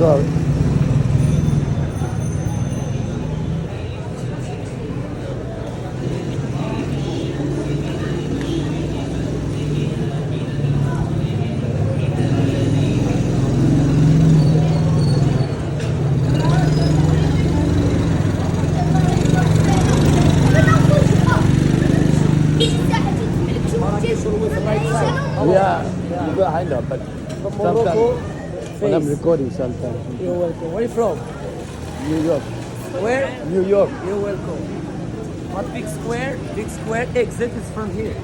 Sorry. Yeah, you go hang up, but From Morocco, sometimes when I'm face. recording sometimes. You're welcome. Where are you from? New York. Where? New York. You're welcome. But big square exit is from here.